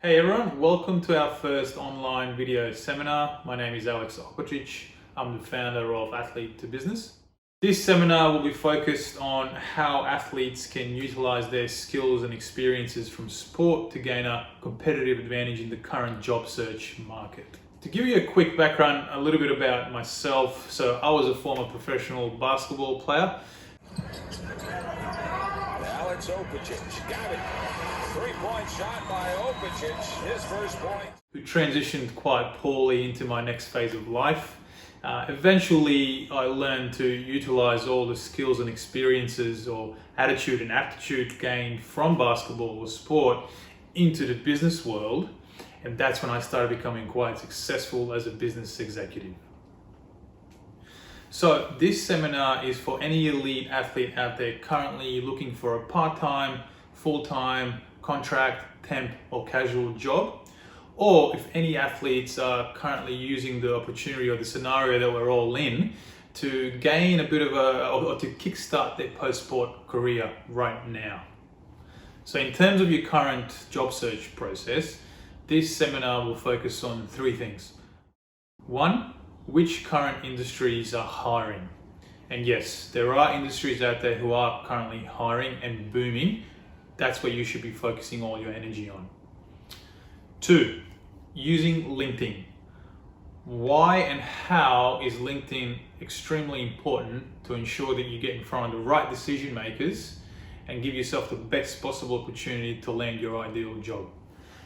Hey everyone, welcome to our first online video seminar. My name is Alex Okocic. I'm the founder of Athlete to Business. This seminar will be focused on how athletes can utilize their skills and experiences from sport to gain a competitive advantage in the current job search market. To give you a quick background, a little bit about myself. So I was a former professional basketball player. Alex Okocic got it. Three-point shot by Okocic, his first point. Who transitioned quite poorly into my next phase of life. Eventually, I learned to utilize all the skills and experiences or attitude and aptitude gained from basketball or sport into the business world. And that's when I started becoming quite successful as a business executive. So this seminar is for any elite athlete out there currently looking for a part-time, full-time, contract, temp or casual job, or if any athletes are currently using the opportunity or the scenario that we're all in to gain a bit of or to kickstart their post-sport career right now. So in terms of your current job search process, this seminar will focus on three things. One, which current industries are hiring? And yes, there are industries out there who are currently hiring and booming. That's where you should be focusing all your energy on. Two, using LinkedIn. Why and how is LinkedIn extremely important to ensure that you get in front of the right decision makers and give yourself the best possible opportunity to land your ideal job?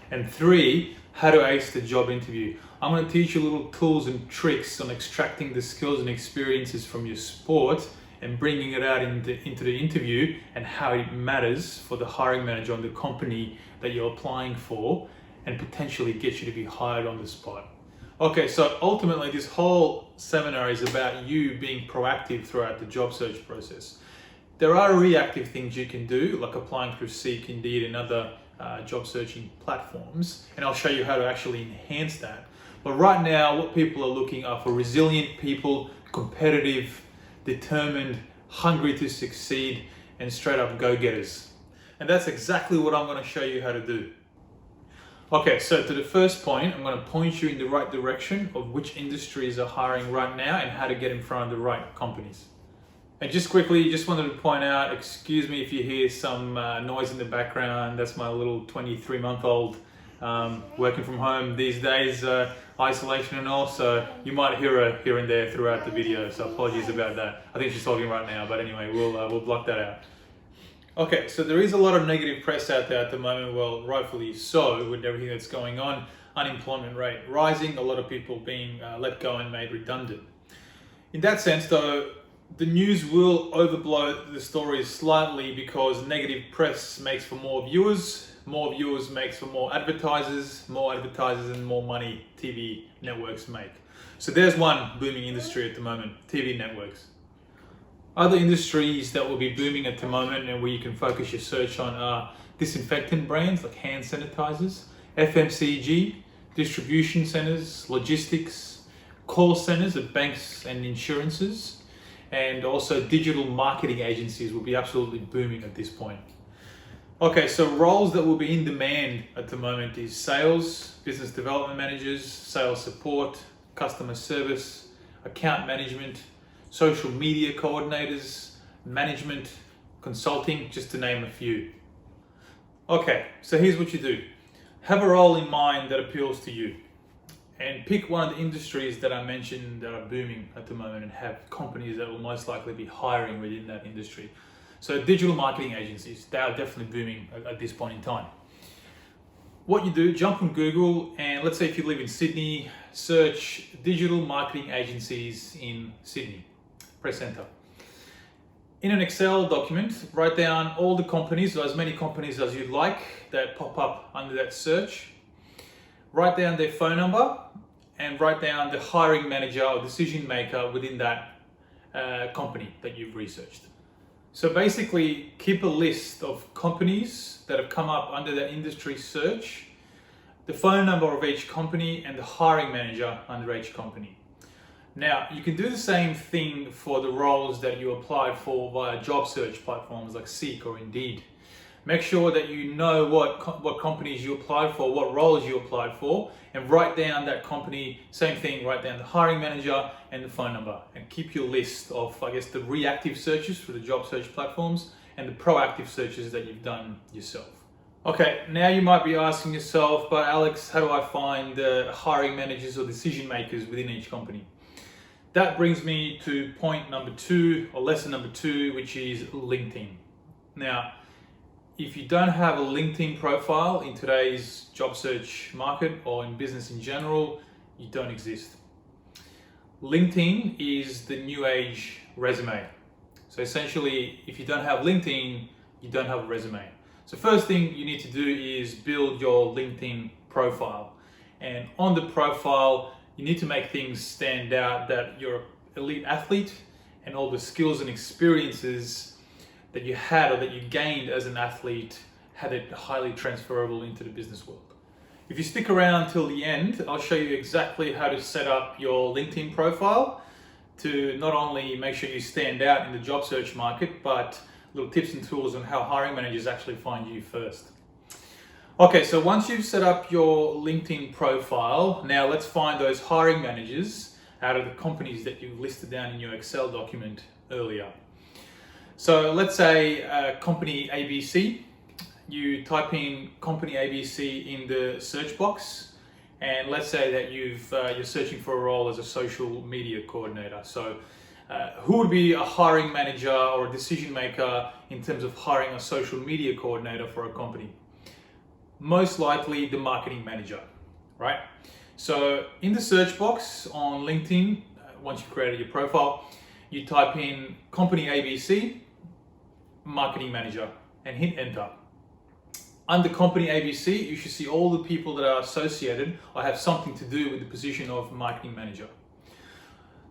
And three, how to ace the job interview. I'm going to teach you little tools and tricks on extracting the skills and experiences from your sport and bringing it out into the interview and how it matters for the hiring manager on the company that you're applying for and potentially get you to be hired on the spot. Okay, so ultimately this whole seminar is about you being proactive throughout the job search process. There are reactive things you can do, like applying through Seek, Indeed, and other job searching platforms, and I'll show you how to actually enhance that. But right now, what people are looking are for resilient people, competitive, determined, hungry to succeed, and straight up go-getters. And that's exactly what I'm going to show you how to do. Okay, so to the first point, I'm going to point you in the right direction of which industries are hiring right now and how to get in front of the right companies. And just quickly, just wanted to point out, excuse me if you hear some noise in the background. That's my little 23-month-old working from home these days, isolation and all, so you might hear her here and there throughout the video, so apologies about that. I think she's talking right now, but anyway, we'll block that out. Okay, so there is a lot of negative press out there at the moment, well, rightfully so, with everything that's going on. Unemployment rate rising, a lot of people being let go and made redundant. In that sense, though, the news will overblow the stories slightly because negative press makes for more viewers makes for more advertisers and more money TV networks make. So there's one booming industry at the moment, TV networks. Other industries that will be booming at the moment and where you can focus your search on are disinfectant brands like hand sanitizers, FMCG, distribution centers, logistics, call centers at banks and insurances, and also digital marketing agencies will be absolutely booming at this point. Okay, so roles that will be in demand at the moment is sales, business development managers, sales support, customer service, account management, social media coordinators, management, consulting, just to name a few. Okay, so here's what you do. Have a role in mind that appeals to you and pick one of the industries that I mentioned that are booming at the moment and have companies that will most likely be hiring within that industry. So digital marketing agencies, they are definitely booming at this point in time. What you do, jump on Google and let's say if you live in Sydney, search digital marketing agencies in Sydney. Press enter. In an Excel document, write down all the companies, or as many companies as you'd like that pop up under that search. Write down their phone number and write down the hiring manager or decision maker within that company that you've researched. So basically, keep a list of companies that have come up under that industry search, the phone number of each company, and the hiring manager under each company. Now, you can do the same thing for the roles that you applied for via job search platforms like Seek or Indeed. Make sure that you know what companies you applied for, what roles you applied for, and write down that company. Same thing, write down the hiring manager and the phone number, and keep your list of, I guess, the reactive searches for the job search platforms and the proactive searches that you've done yourself. Okay, now you might be asking yourself, but Alex, how do I find the hiring managers or decision makers within each company? That brings me to point number 2, or lesson number 2, which is LinkedIn. Now, if you don't have a LinkedIn profile in today's job search market or in business in general, you don't exist. LinkedIn is the new age resume. So essentially, if you don't have LinkedIn, you don't have a resume. So first thing you need to do is build your LinkedIn profile. And on the profile, you need to make things stand out that you're an elite athlete and all the skills and experiences that you had or that you gained as an athlete had it highly transferable into the business world. If you stick around till the end, I'll show you exactly how to set up your LinkedIn profile to not only make sure you stand out in the job search market, but little tips and tools on how hiring managers actually find you first. Okay, so once you've set up your LinkedIn profile, now let's find those hiring managers out of the companies that you've listed down in your Excel document earlier. So let's say company ABC, you type in company ABC in the search box, and let's say that you're searching for a role as a social media coordinator. So who would be a hiring manager or a decision maker in terms of hiring a social media coordinator for a company? Most likely the marketing manager, right? So in the search box on LinkedIn, once you've created your profile, you type in company ABC, marketing manager, and hit enter. Under company ABC, you should see all the people that are associated or have something to do with the position of marketing manager.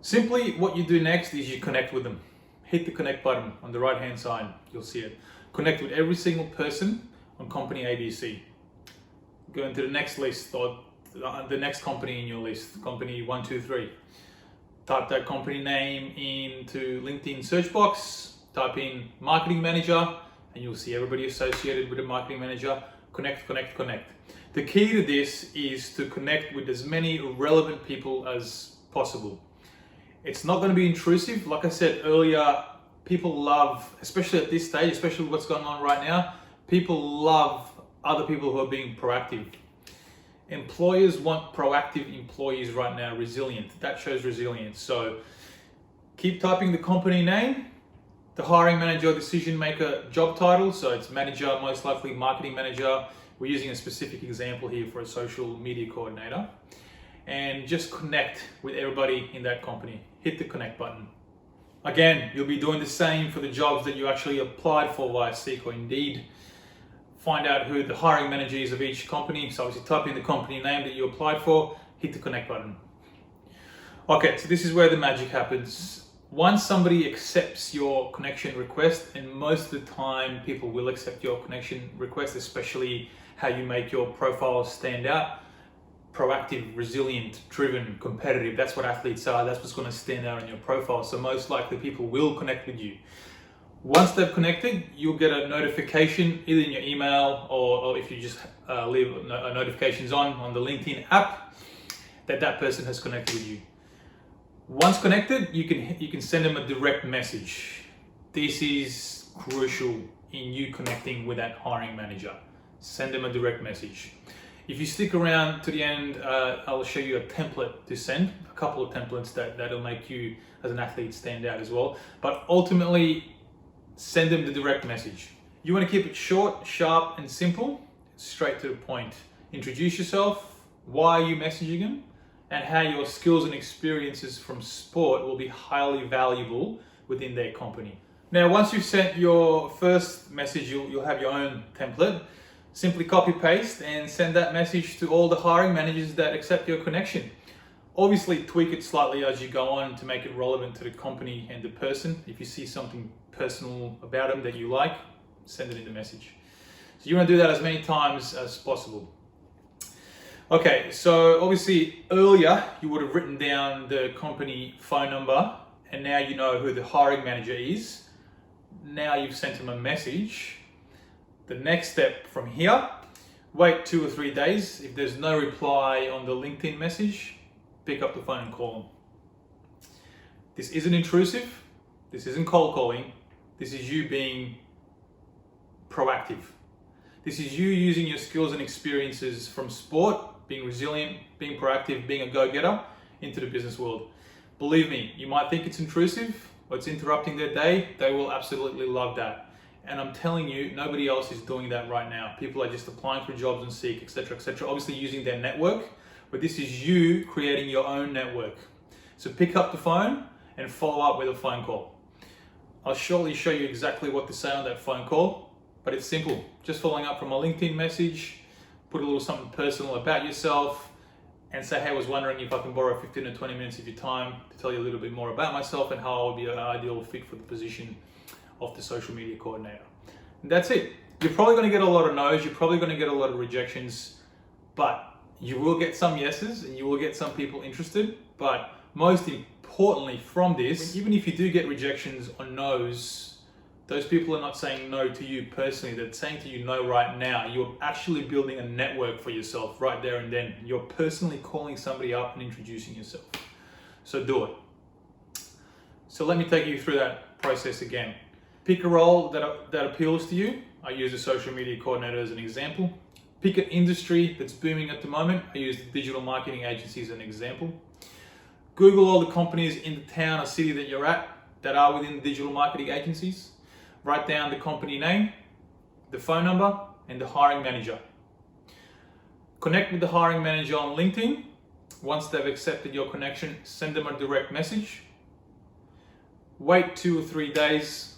Simply what you do next is you connect with them. Hit the connect button on the right hand side, you'll see it. Connect with every single person on company ABC. Go into the next list or the next company in your list, company 1, 2, 3. Type that company name into LinkedIn search box, type in marketing manager, and you'll see everybody associated with a marketing manager. Connect, connect, connect. The key to this is to connect with as many relevant people as possible. It's not going to be intrusive. Like I said earlier, people love, especially at this stage, especially what's going on right now, people love other people who are being proactive. Employers want proactive employees right now, resilient. That shows resilience. So keep typing the company name, the hiring manager or decision maker job title. So it's manager, most likely marketing manager. We're using a specific example here for a social media coordinator. And just connect with everybody in that company. Hit the connect button. Again, you'll be doing the same for the jobs that you actually applied for via Seek or Indeed. Find out who the hiring manager is of each company. So obviously type in the company name that you applied for, hit the connect button. Okay, so this is where the magic happens. Once somebody accepts your connection request, and most of the time people will accept your connection request, especially how you make your profile stand out. Proactive, resilient, driven, competitive. That's what athletes are. That's what's going to stand out on your profile. So most likely people will connect with you. Once they've connected, you'll get a notification either in your email or if you just leave notifications on the LinkedIn app that person has connected with you. Once connected, you can send them a direct message. This is crucial in you connecting with that hiring manager. Send them a direct message. If you stick around to the end, I'll show you a template to send, a couple of templates that'll make you as an athlete stand out as well. But ultimately, send them the direct message. You want to keep it short, sharp, and simple, straight to the point. Introduce yourself, why are you messaging them, and how your skills and experiences from sport will be highly valuable within their company. Now, once you've sent your first message, you'll have your own template. Simply copy paste and send that message to all the hiring managers that accept your connection. Obviously tweak it slightly as you go on to make it relevant to the company and the person. If you see something personal about them that you like, send it in the message. So you want to do that as many times as possible. Okay, so obviously earlier you would have written down the company phone number, and now you know who the hiring manager is. Now you've sent them a message. The next step from here, wait 2 or 3 days. If there's no reply on the LinkedIn message, pick up the phone and call them. This isn't intrusive. This isn't cold calling. This is you being proactive. This is you using your skills and experiences from sport, being resilient, being proactive, being a go-getter into the business world. Believe me, you might think it's intrusive or it's interrupting their day. They will absolutely love that. And I'm telling you, nobody else is doing that right now. People are just applying for jobs on Seek, etc., etc., obviously using their network, but this is you creating your own network. So pick up the phone and follow up with a phone call. I'll shortly show you exactly what to say on that phone call, but it's simple. Just following up from a LinkedIn message, put a little something personal about yourself, and say, hey, I was wondering if I can borrow 15 or 20 minutes of your time to tell you a little bit more about myself and how I would be an ideal fit for the position of the social media coordinator. And that's it. You're probably going to get a lot of no's, you're probably going to get a lot of rejections, but you will get some yeses and you will get some people interested. But most importantly from this, even if you do get rejections or no's, those people are not saying no to you personally, they're saying to you no right now. You're actually building a network for yourself right there and then. You're personally calling somebody up and introducing yourself. So do it. So let me take you through that process again. Pick a role that appeals to you. I use a social media coordinator as an example. Pick an industry that's booming at the moment. I use the digital marketing agency as an example. Google all the companies in the town or city that you're at that are within digital marketing agencies. Write down the company name, the phone number, and the hiring manager. Connect with the hiring manager on LinkedIn. Once they've accepted your connection, send them a direct message. Wait 2 or 3 days.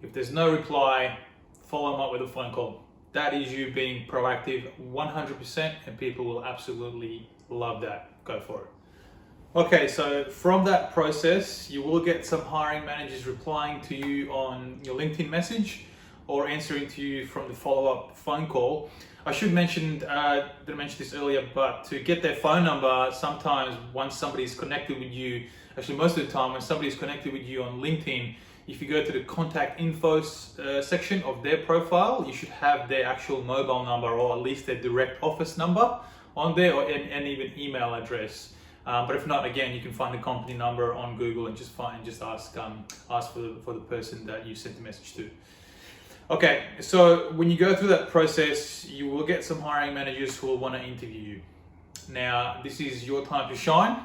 If there's no reply, follow them up with a phone call. That is you being proactive 100%, and people will absolutely love that. Go for it. Okay, so from that process, you will get some hiring managers replying to you on your LinkedIn message or answering to you from the follow-up phone call. I should mention, didn't mention this earlier, but to get their phone number, sometimes once somebody's connected with you, actually most of the time when somebody's connected with you on LinkedIn, if you go to the contact info section of their profile, you should have their actual mobile number or at least their direct office number on there, or and even email address. But if not, again, you can find the company number on Google and just ask for the person that you sent the message to. Okay, so when you go through that process, you will get some hiring managers who will want to interview you. Now, this is your time to shine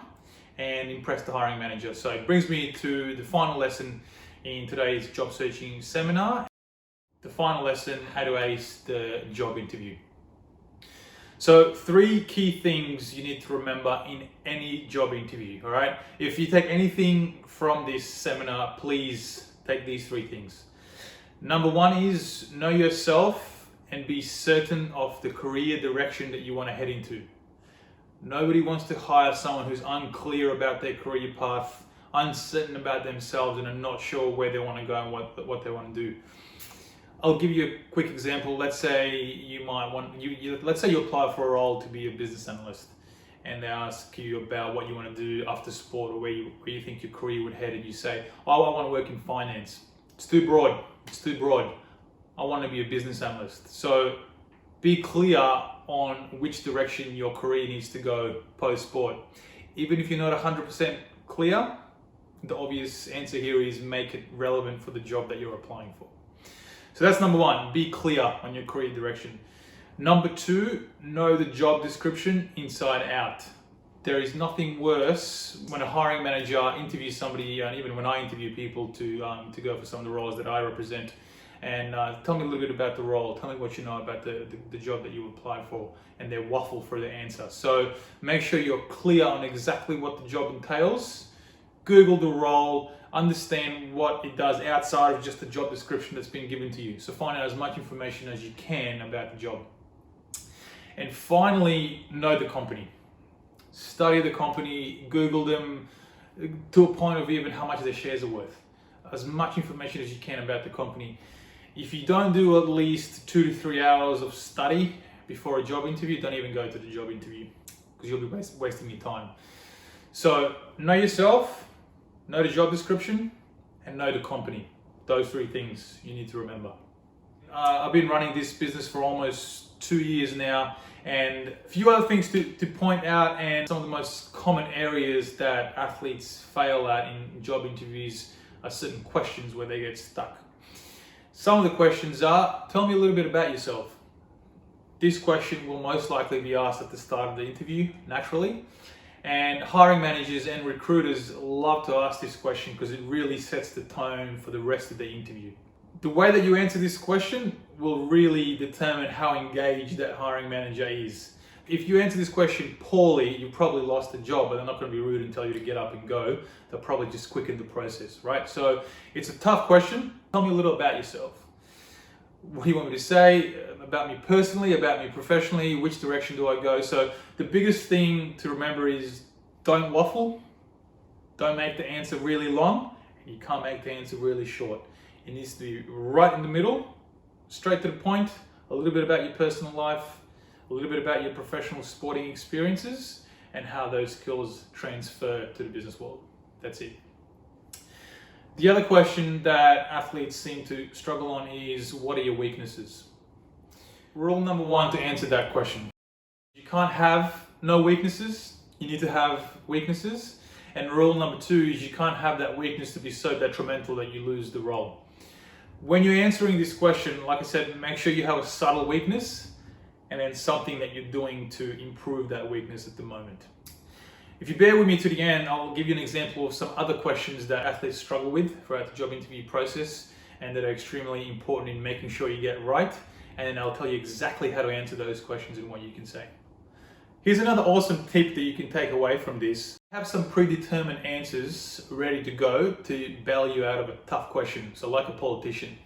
and impress the hiring manager. So it brings me to the final lesson in today's job searching seminar. The final lesson, how to ace the job interview. So 3 key things you need to remember in any job interview, all right? If you take anything from this seminar, please take these 3 things. Number 1 is know yourself and be certain of the career direction that you want to head into. Nobody wants to hire someone who's unclear about their career path, uncertain about themselves, and are not sure where they want to go and what they want to do. I'll give you a quick example. Let's say let's say you apply for a role to be a business analyst, and they ask you about what you want to do after sport or where you think your career would head, and you say, "Oh, I want to work in finance." It's too broad. It's too broad. I want to be a business analyst. So be clear on which direction your career needs to go post sport. Even if you're not 100% clear, the obvious answer here is make it relevant for the job that you're applying for. So that's number 1, be clear on your career direction. Number 2, know the job description inside out. There is nothing worse when a hiring manager interviews somebody, and even when I interview people to go for some of the roles that I represent, and tell me a little bit about the role, tell me what you know about the job that you applied for, and they waffle for the answer. So make sure you're clear on exactly what the job entails. Google the role, understand what it does outside of just the job description that's been given to you. So find out as much information as you can about the job. And finally, know the company. Study the company, Google them to a point of even how much their shares are worth. As much information as you can about the company. If you don't do at least 2 to 3 hours of study before a job interview, don't even go to the job interview because you'll be wasting your time. So know yourself, know the job description, and know the company. Those 3 things you need to remember. I've been running this business for almost 2 years now, and a few other things to point out, and some of the most common areas that athletes fail at in job interviews are certain questions where they get stuck. Some of the questions are, tell me a little bit about yourself. This question will most likely be asked at the start of the interview, naturally. And hiring managers and recruiters love to ask this question because it really sets the tone for the rest of the interview. The way that you answer this question will really determine how engaged that hiring manager is. If you answer this question poorly, you probably lost the job, but they're not going to be rude and tell you to get up and go. They'll probably just quicken the process, right? So it's a tough question. Tell me a little about yourself. What do you want me to say about me personally, about me professionally? Which direction do I go? So the biggest thing to remember is don't waffle. Don't make the answer really long. And you can't make the answer really short. It needs to be right in the middle, straight to the point, a little bit about your personal life, a little bit about your professional sporting experiences, and how those skills transfer to the business world. That's it. The other question that athletes seem to struggle on is, what are your weaknesses? Rule number one to answer that question: you can't have no weaknesses, you need to have weaknesses. And rule number two is you can't have that weakness to be so detrimental that you lose the role. When you're answering this question, like I said, make sure you have a subtle weakness and then something that you're doing to improve that weakness at the moment. If you bear with me to the end, I'll give you an example of some other questions that athletes struggle with throughout the job interview process and that are extremely important in making sure you get right. And then I'll tell you exactly how to answer those questions and what you can say. Here's another awesome tip that you can take away from this. Have some predetermined answers ready to go to bail you out of a tough question. So like a politician.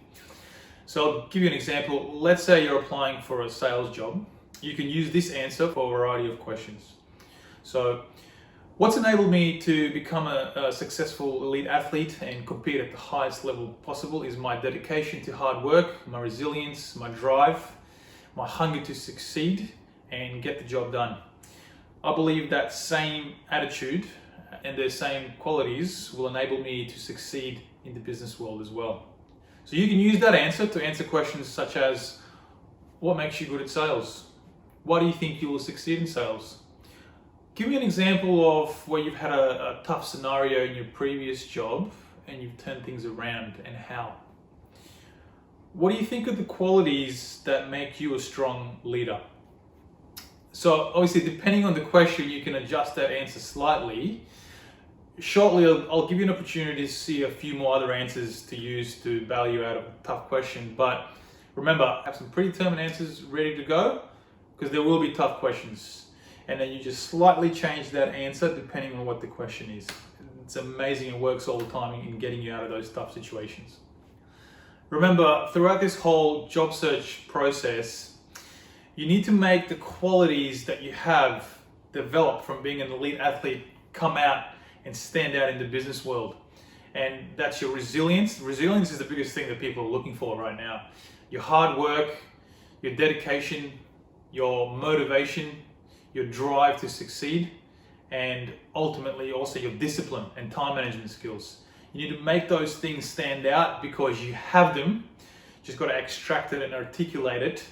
So I'll give you an example. Let's say you're applying for a sales job. You can use this answer for a variety of questions. So what's enabled me to become a successful elite athlete and compete at the highest level possible is my dedication to hard work, my resilience, my drive, my hunger to succeed and get the job done. I believe that same attitude and their same qualities will enable me to succeed in the business world as well. So you can use that answer to answer questions such as, what makes you good at sales? Why do you think you will succeed in sales? Give me an example of where you've had a tough scenario in your previous job and you've turned things around, and how. What do you think are the qualities that make you a strong leader? So obviously, depending on the question, you can adjust that answer slightly. Shortly, I'll give you an opportunity to see a few more other answers to use to bail you out of a tough question. But remember, have some predetermined answers ready to go, because there will be tough questions. And then you just slightly change that answer depending on what the question is. It's amazing, it works all the time in getting you out of those tough situations. Remember, throughout this whole job search process, you need to make the qualities that you have developed from being an elite athlete come out and stand out in the business world. And that's your resilience. Resilience is the biggest thing that people are looking for right now. Your hard work, your dedication, your motivation, your drive to succeed, and ultimately also your discipline and time management skills. You need to make those things stand out because you have them. Just got to extract it and articulate it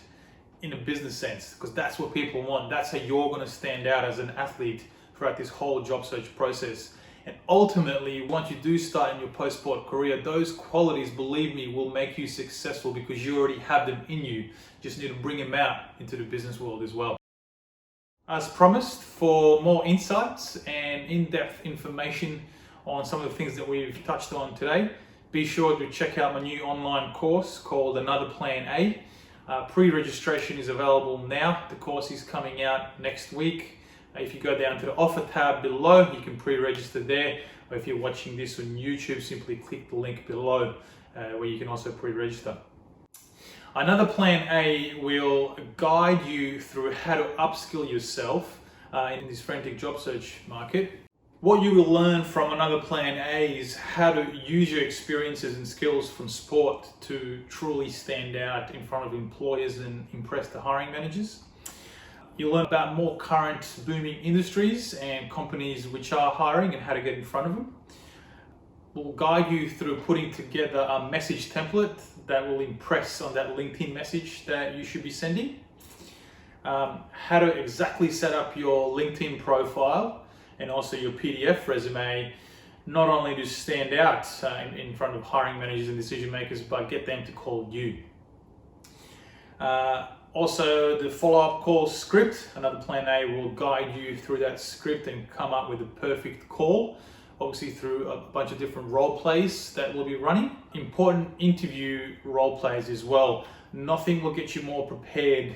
in a business sense, because that's what people want. That's how you're going to stand out as an athlete throughout this whole job search process. And ultimately, once you do start in your post-sport career, those qualities, believe me, will make you successful because you already have them in you. Just need to bring them out into the business world as well. As promised, for more insights and in-depth information on some of the things that we've touched on today, be sure to check out my new online course called Another Plan A. Pre-registration is available now. The course is coming out next week. If you go down to the offer tab below, you can pre-register there. Or if you're watching this on YouTube, simply click the link below where you can also pre-register. Another Plan A will guide you through how to upskill yourself in this frantic job search market. What you will learn from Another Plan A is how to use your experiences and skills from sport to truly stand out in front of employers and impress the hiring managers. You'll learn about more current booming industries and companies which are hiring and how to get in front of them. will guide you through putting together a message template that will impress on that LinkedIn message that you should be sending. How to exactly set up your LinkedIn profile and also your PDF resume, not only to stand out in front of hiring managers and decision makers, but get them to call you. Also, the follow-up call script, another plan A, will guide you through that script and come up with a perfect call, obviously through a bunch of different role plays that we'll be running. Important interview role plays as well. Nothing will get you more prepared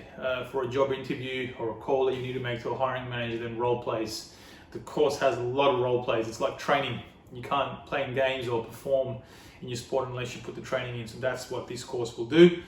for a job interview or a call that you need to make to a hiring manager than role plays. The course has a lot of role plays. It's like training. You can't play in games or perform in your sport unless you put the training in. So that's what this course will do.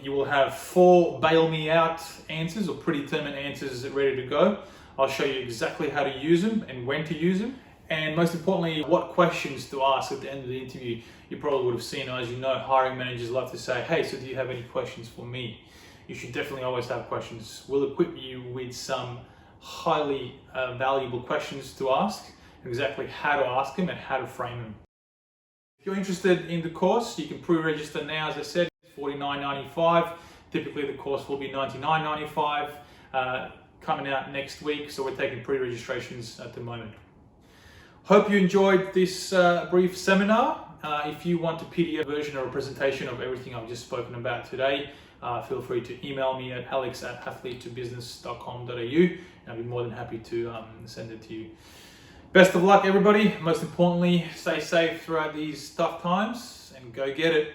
You will have 4 bail me out answers or predetermined answers ready to go. I'll show you exactly how to use them and when to use them. And most importantly, what questions to ask at the end of the interview. You probably would have seen, as you know, hiring managers love to say, hey, so do you have any questions for me? You should definitely always have questions. We'll equip you with some highly valuable questions to ask, exactly how to ask them and how to frame them. If you're interested in the course, you can pre-register now, as I said, $49.95. Typically the course will be $99.95, coming out next week, so we're taking pre-registrations at the moment. Hope you enjoyed this brief seminar. If you want a PDF version or a presentation of everything I've just spoken about today, feel free to email me at alex@athlete2business.com.au, and I'll be more than happy to send it to you. Best of luck, everybody. Most importantly, stay safe throughout these tough times and go get it.